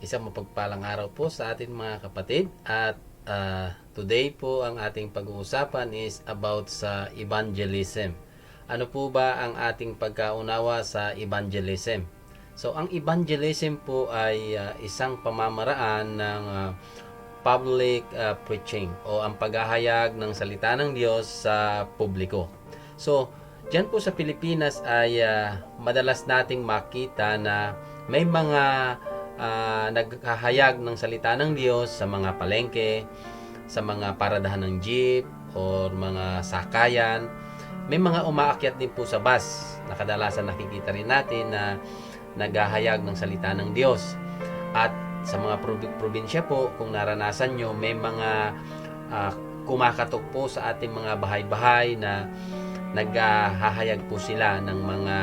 Isang mapagpalang araw po sa atin mga kapatid at today po ang ating pag-uusapan is about sa evangelism. Ano po ba ang ating pagkaunawa sa evangelism? So ang evangelism po ay isang pamamaraan ng public preaching o ang paghahayag ng salita ng Diyos sa publiko. So diyan po sa Pilipinas ay madalas nating makita na may mga naghahayag ng salita ng Diyos sa mga palengke, sa mga paradahan ng jeep or mga sakayan. May mga umaakyat din po sa bus na kadalasan nakikita rin natin na naghahayag ng salita ng Diyos. At sa mga probinsya po, kung naranasan nyo, may mga kumakatok po sa ating mga bahay-bahay na naghahayag po sila ng mga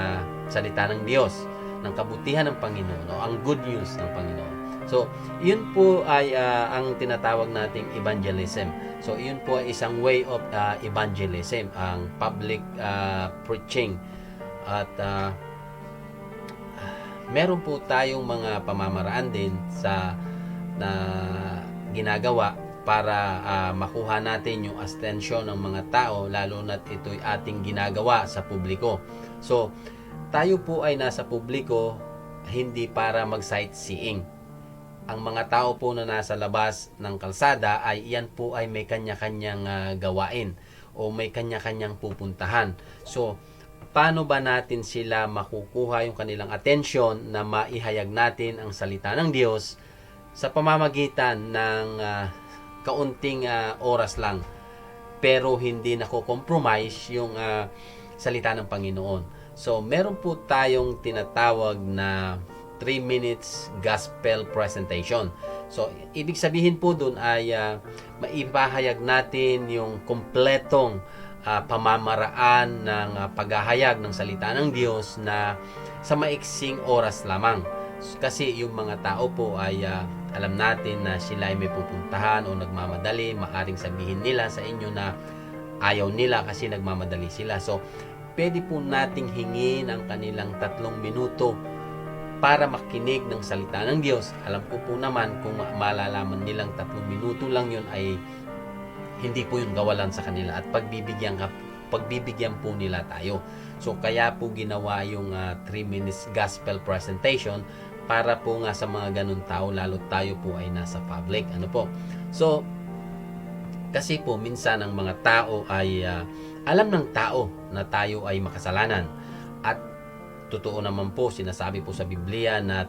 salita ng Diyos, ng kabutihan ng Panginoon o ang good news ng Panginoon. So, yun po ay ang tinatawag nating evangelism. So, yun po ay isang way of evangelism, ang public preaching. At meron po tayong mga pamamaraan din sa na ginagawa para makuha natin yung atensyon ng mga tao, lalo na't ito'y ating ginagawa sa publiko. So, tayo po ay nasa publiko hindi para mag-sightseeing. Ang mga tao po na nasa labas ng kalsada ay iyan po ay may kanya-kanyang gawain o may kanya-kanyang pupuntahan. So, paano ba natin sila makukuha yung kanilang atensyon na maihayag natin ang salita ng Diyos sa pamamagitan ng kaunting oras lang, pero hindi nako-compromise yung salita ng Panginoon. So, meron po tayong tinatawag na 3 minutes gospel presentation. So, ibig sabihin po dun ay maipahayag natin yung kompletong pamamaraan ng paghahayag ng salita ng Diyos na sa maiksing oras lamang. Kasi yung mga tao po ay alam natin na sila ay may pupuntahan o nagmamadali. Maaring sabihin nila sa inyo na ayaw nila kasi nagmamadali sila. So, pwede po nating hingin ang kanilang 3 minuto para makinig ng salita ng Diyos. Alam ko po naman kung malalaman nilang 3 minuto lang yun ay hindi po yun gawalan sa kanila at pagbibigyan po nila tayo. So kaya po ginawa yung 3 minutes gospel presentation para po nga sa mga ganun tao, lalo tayo po ay nasa public. Ano po? So kasi po minsan ang mga tao ay alam ng tao na tayo ay makasalanan. At totoo naman po, sinasabi po sa Biblia na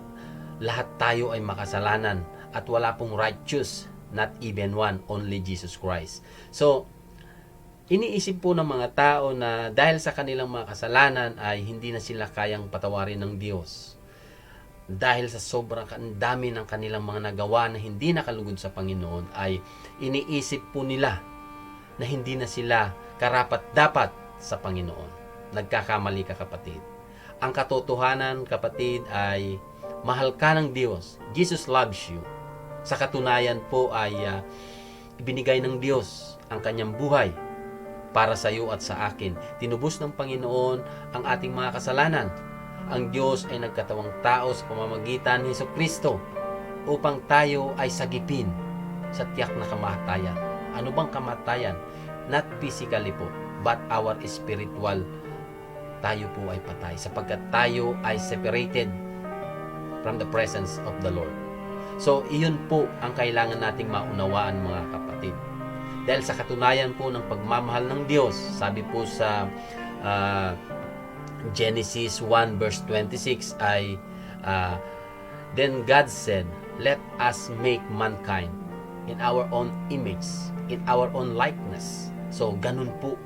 lahat tayo ay makasalanan at wala pong righteous, not even one, only Jesus Christ. So, iniisip po ng mga tao na dahil sa kanilang mga kasalanan ay hindi na sila kayang patawarin ng Diyos. Dahil sa sobrang dami ng kanilang mga nagawa na hindi nakalugod sa Panginoon, ay iniisip po nila na hindi na sila karapat-dapat sa Panginoon. Nagkakamali ka, kapatid. Ang katotohanan, kapatid, ay mahal ka ng Diyos. Jesus loves you. Sa katunayan po ay ibinigay ng Diyos ang kanyang buhay para sa iyo at sa akin. Tinubos ng Panginoon ang ating mga kasalanan. Ang Diyos ay nagkatawang tao sa pamamagitan ni Jesucristo upang tayo ay sagipin sa tiyak na kamatayan. Ano bang kamatayan? Not physically po, but our spiritual. Tayo po ay patay sapagkat tayo ay separated from the presence of the Lord. So, iyon po ang kailangan nating maunawaan, mga kapatid. Dahil sa katunayan po ng pagmamahal ng Diyos, sabi po sa Genesis 1 verse 26 ay then God said, let us make mankind in our own image, in our own likeness. So, ganun po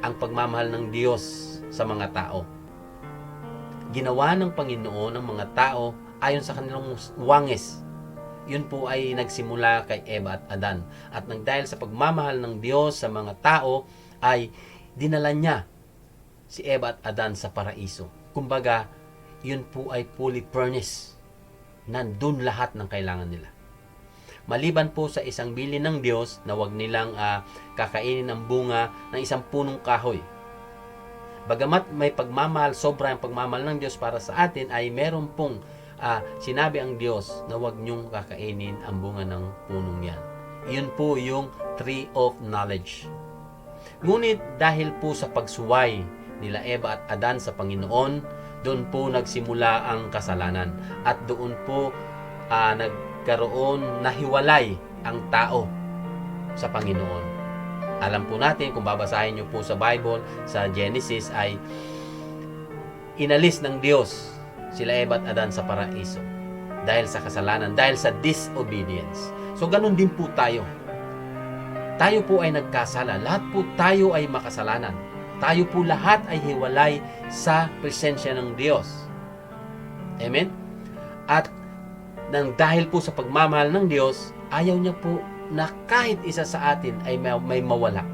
ang pagmamahal ng Diyos sa mga tao. Ginawa ng Panginoon ng mga tao ayon sa kanilang wangis. Yun po ay nagsimula kay Eva at Adan. At dahil sa pagmamahal ng Diyos sa mga tao, ay dinala niya si Eva at Adan sa paraiso. Kumbaga, yun po ay fully furnished. Nandun lahat ng kailangan nila. Maliban po sa isang bilin ng Diyos na wag nilang kakainin ang bunga ng isang punong kahoy. Bagamat may pagmamahal, sobra ang pagmamahal ng Diyos para sa atin, ay meron pong sinabi ang Diyos na huwag niyong kakainin ang bunga ng punong yan. Iyon po yung tree of knowledge. Ngunit dahil po sa pagsuway nila Eva at Adan sa Panginoon, doon po nagsimula ang kasalanan. At doon po nagkaroon, nahiwalay ang tao sa Panginoon. Alam po natin, kung babasahin niyo po sa Bible, sa Genesis, ay inalis ng Diyos sila Eva at Adan sa paraiso dahil sa kasalanan, dahil sa disobedience. So ganun din po tayo. Tayo po ay nagkasala. Lahat po tayo ay makasalanan. Tayo po lahat ay hiwalay sa presensya ng Diyos. Amen? At dahil po sa pagmamahal ng Diyos, ayaw niya po na kahit isa sa atin ay may mawala.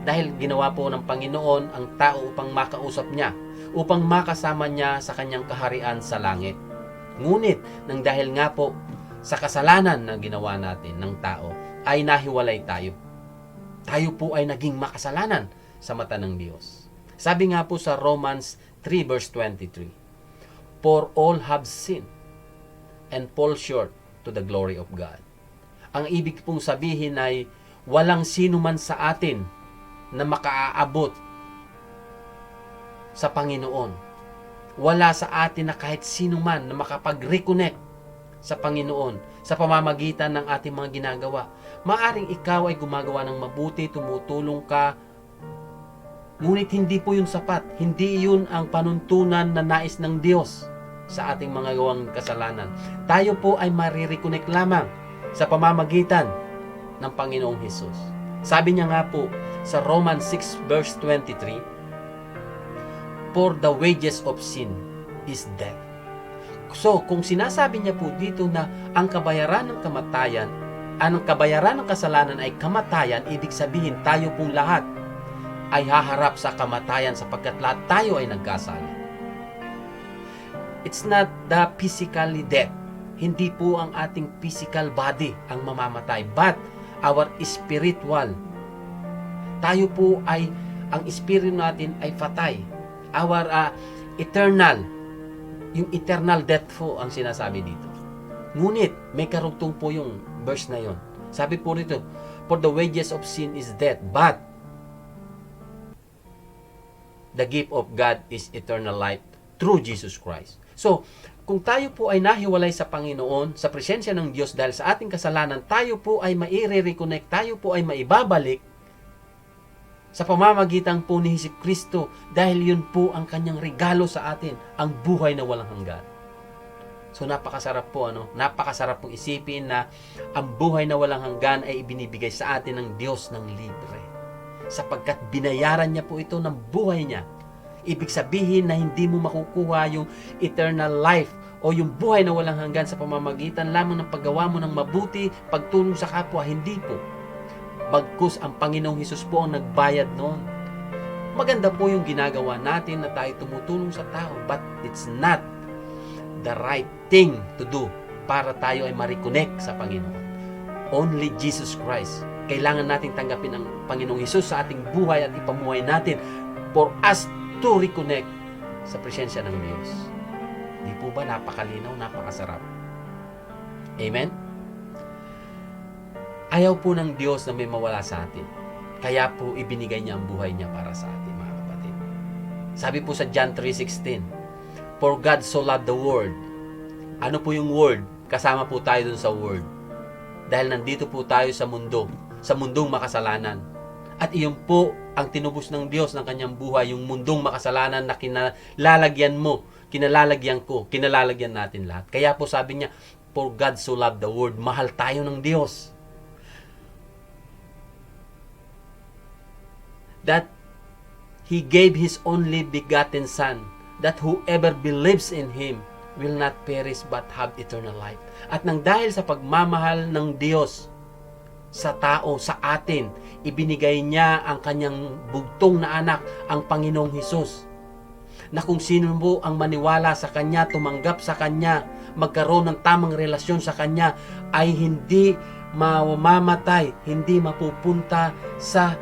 Dahil ginawa po ng Panginoon ang tao upang makausap niya, upang makasama niya sa kanyang kaharian sa langit. Ngunit, nang dahil nga po sa kasalanan na ginawa natin ng tao, ay nahiwalay tayo. Tayo po ay naging makasalanan sa mata ng Diyos. Sabi nga po sa Romans 3 verse 23, "For all have sinned and fall short to the glory of God." Ang ibig pong sabihin ay walang sino man sa atin na makaaabot sa Panginoon. Wala sa atin na kahit sino man na makapag-reconnect sa Panginoon sa pamamagitan ng ating mga ginagawa. Maaring ikaw ay gumagawa ng mabuti, tumutulong ka, ngunit hindi po yun sapat. Hindi yun ang panuntunan na nais ng Diyos sa ating mga gawang kasalanan. Tayo po ay marireconnect lamang sa pamamagitan ng Panginoong Hesus. Sabi niya nga po sa Romans 6 verse 23, "For the wages of sin is death." So, kung sinasabi niya po dito na ang kabayaran ng kamatayan, ang kabayaran ng kasalanan ay kamatayan, ibig sabihin tayo pong lahat ay haharap sa kamatayan sapagkat lahat tayo ay nagkasala. It's not the physically death. Hindi po ang ating physical body ang mamamatay, but our spiritual. Tayo po ay, ang espiritu natin ay patay. Our eternal, yung eternal death po ang sinasabi dito. Ngunit, may karugtong po yung verse na yon. Sabi po rito, "For the wages of sin is death, but the gift of God is eternal life through Jesus Christ." So, kung tayo po ay nahiwalay sa Panginoon, sa presensya ng Diyos dahil sa ating kasalanan, tayo po ay maire-reconnect, tayo po ay maibabalik sa pamamagitan po ni Jesucristo dahil yun po ang kanyang regalo sa atin, ang buhay na walang hanggan. So napakasarap po, napakasarap pong isipin na ang buhay na walang hanggan ay ibinibigay sa atin ng Diyos ng libre. Sapagkat binayaran niya po ito ng buhay niya. Ibig sabihin na hindi mo makukuha yung eternal life o yung buhay na walang hanggan sa pamamagitan lamang ng paggawa mo ng mabuti, pagtulong sa kapwa, hindi po. Bagkus ang Panginoong Hesus po ang nagbayad noon. Maganda po yung ginagawa natin na tayo tumutulong sa tao, but it's not the right thing to do para tayo ay ma-reconnect sa Panginoon. Only Jesus Christ. Kailangan natin tanggapin ang Panginoong Hesus sa ating buhay at ipamuhay natin for us to reconnect sa presensya ng Diyos. Di po ba napakalinaw, napakasarap? Amen? Ayaw po ng Diyos na may mawala sa atin. Kaya po ibinigay niya ang buhay niya para sa atin, mga kapatid. Sabi po sa John 3:16, "For God so loved the world." Ano po yung word? Kasama po tayo dun sa word. Dahil nandito po tayo sa mundo, sa mundong makasalanan. At iyon po ang tinubos ng Diyos ng kanyang buhay, yung mundong makasalanan na kinalalagyan mo, kinalalagyan ko, kinalalagyan natin lahat. Kaya po sabi niya, "For God so loved the world." Mahal tayo ng Diyos. That He gave His only begotten Son, that whoever believes in Him will not perish but have eternal life. At nang dahil sa pagmamahal ng Diyos sa tao, sa atin, ibinigay niya ang kanyang bugtong na anak, ang Panginoong Hesus, na kung sino mo ang maniwala sa Kanya, tumanggap sa Kanya, magkaroon ng tamang relasyon sa Kanya, ay hindi mamamatay, hindi mapupunta sa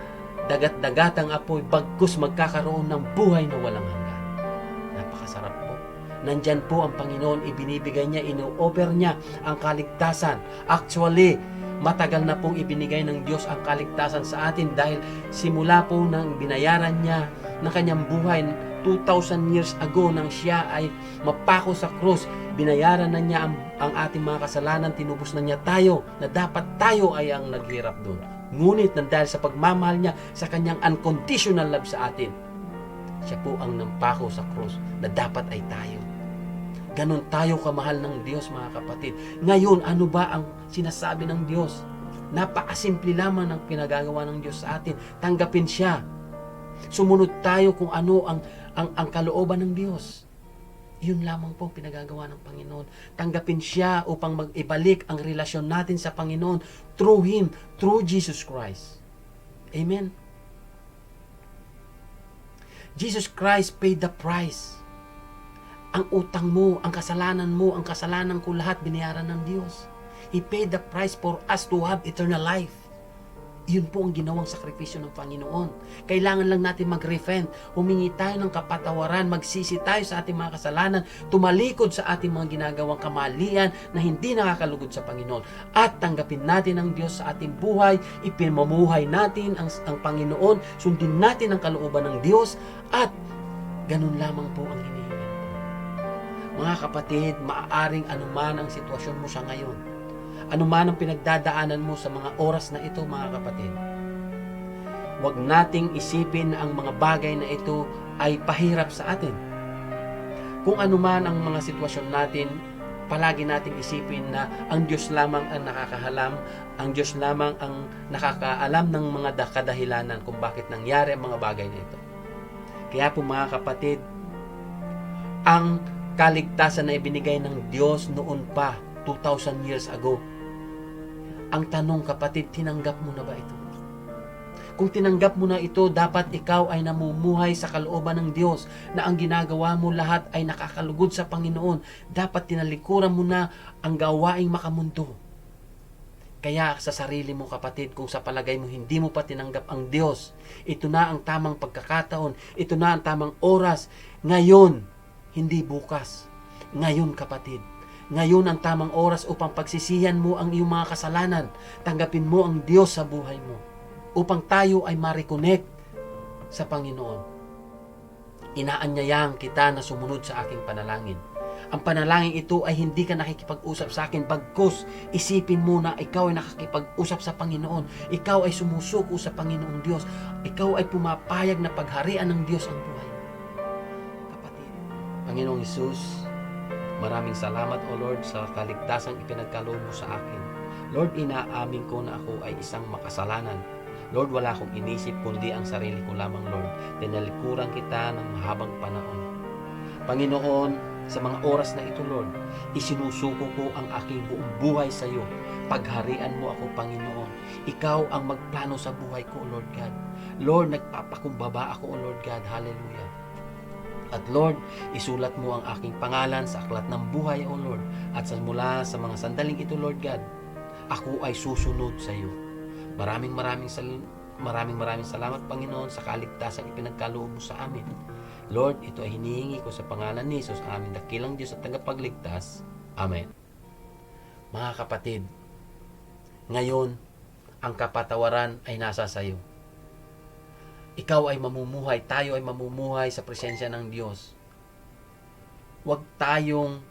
dagat-dagatang apoy, bagkus magkakaroon ng buhay na walang hanggan. Napakasarap po. Nandyan po ang Panginoon, ibinibigay niya, ino-offer niya ang kaligtasan. Actually, matagal na pong ibinigay ng Diyos ang kaligtasan sa atin dahil simula po nang binayaran niya ng kanyang buhay 2,000 years ago nang siya ay mapako sa krus. Binayaran na niya ang ating mga kasalanan, tinubos na niya tayo na dapat tayo ay ang naghirap doon. Ngunit dahil sa pagmamahal niya sa kanyang unconditional love sa atin, siya po ang nampako sa krus na dapat ay tayo. Ganon tayo kamahal ng Diyos, mga kapatid. Ngayon, ano ba ang sinasabi ng Diyos? Napakasimple lamang ng pinagagawa ng Diyos sa atin. Tanggapin siya. Sumunod tayo kung ano ang kalooban ng Diyos. Yun lamang po pinagagawa ng Panginoon. Tanggapin siya upang mag-ibalik ang relasyon natin sa Panginoon through Him, through Jesus Christ. Amen? Jesus Christ paid the price. Ang utang mo, ang kasalanan ko, lahat binayaran ng Diyos. He paid the price for us to have eternal life. Yun po ang ginawang sakripisyo ng Panginoon. Kailangan lang natin mag-repent, humingi tayo ng kapatawaran, magsisi tayo sa ating mga kasalanan, tumalikod sa ating mga ginagawang kamalian na hindi nakakalugod sa Panginoon. At tanggapin natin ang Diyos sa ating buhay, ipinamumuhay natin ang Panginoon, sundin natin ang kalooban ng Diyos, at ganun lamang po ang hinihingi. Mga kapatid, maaaring anuman ang sitwasyon mo sa ngayon, anuman ang pinagdadaanan mo sa mga oras na ito, mga kapatid, huwag nating isipin na ang mga bagay na ito ay pahirap sa atin. Kung anuman ang mga sitwasyon natin, palagi nating isipin na ang Diyos lamang ang nakakahalam, ang Diyos lamang ang nakakaalam ng mga kadahilanan kung bakit nangyari ang mga bagay na ito. Kaya po, mga kapatid, ang kaligtasan na ibinigay ng Diyos noon pa 2,000 years ago. Ang tanong, kapatid, tinanggap mo na ba ito? Kung tinanggap mo na ito, dapat ikaw ay namumuhay sa kalooban ng Diyos na ang ginagawa mo lahat ay nakakalugod sa Panginoon. Dapat tinalikuran mo na ang gawaing makamundo. Kaya sa sarili mo, kapatid, kung sa palagay mo hindi mo pa tinanggap ang Diyos, ito na ang tamang pagkakataon, ito na ang tamang oras. Ngayon, hindi bukas. Ngayon, kapatid. Ngayon ang tamang oras upang pagsisihan mo ang iyong mga kasalanan. Tanggapin mo ang Diyos sa buhay mo upang tayo ay ma-reconnect sa Panginoon. Inaanyayahan kita na sumunod sa aking panalangin. Ang panalangin ito ay hindi ka nakikipag-usap sa akin, bagkus isipin mo na ikaw ay nakikipag-usap sa Panginoon. Ikaw ay sumusuko sa Panginoong Diyos. Ikaw ay pumapayag na pagharian ng Diyos ang buhay. Panginoong Hesus, maraming salamat, O Lord, sa kaligtasang ipinagkaloob mo sa akin. Lord, inaamin ko na ako ay isang makasalanan. Lord, wala akong inisip kundi ang sarili ko lamang, Lord. Tinalikuran kita ng mahabang panahon. Panginoon, sa mga oras na ito, Lord, isinusuko ko ang aking buong buhay sa iyo. Pagharian mo ako, Panginoon. Ikaw ang magplano sa buhay ko, Lord God. Lord, nagpapakumbaba ako, O Lord God. Hallelujah. At Lord, isulat mo ang aking pangalan sa aklat ng buhay, O Lord. At mula sa mga sandaling ito, Lord God, ako ay susunod sa iyo. Maraming salamat, Panginoon, sa kaligtasang ipinagkaloob mo sa amin. Lord, ito ay hinihingi ko sa pangalan ni Jesus, ang aming dakilang Diyos at tagapagligtas. Amen. Mga kapatid, ngayon, ang kapatawaran ay nasa sa iyo. Ikaw ay mamumuhay, tayo ay mamumuhay sa presensya ng Diyos. Huwag tayong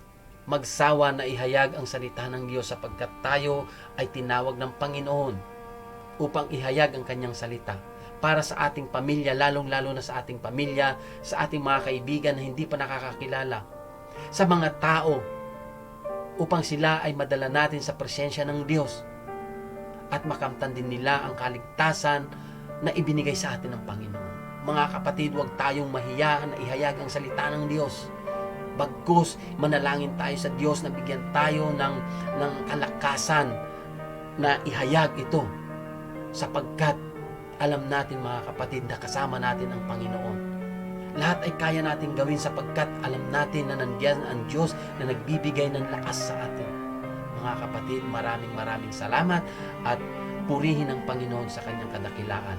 magsawa na ihayag ang salita ng Diyos sapagkat tayo ay tinawag ng Panginoon upang ihayag ang kanyang salita para sa ating pamilya, lalong-lalo na sa ating pamilya, sa ating mga kaibigan na hindi pa nakakakilala, sa mga tao, upang sila ay madala natin sa presensya ng Diyos at makamtan din nila ang kaligtasan na ibinigay sa atin ng Panginoon. Mga kapatid, huwag tayong mahiya na ihayag ang salita ng Diyos. Bagkus, manalangin tayo sa Diyos na bigyan tayo ng kalakasan na ihayag ito. Sapagkat alam natin, mga kapatid, na kasama natin ang Panginoon. Lahat ay kaya natin gawin sapagkat alam natin na nandiyan ang Diyos na nagbibigay ng lakas sa atin. Mga kapatid, maraming salamat at purihin ang Panginoon sa kanyang kadakilaan.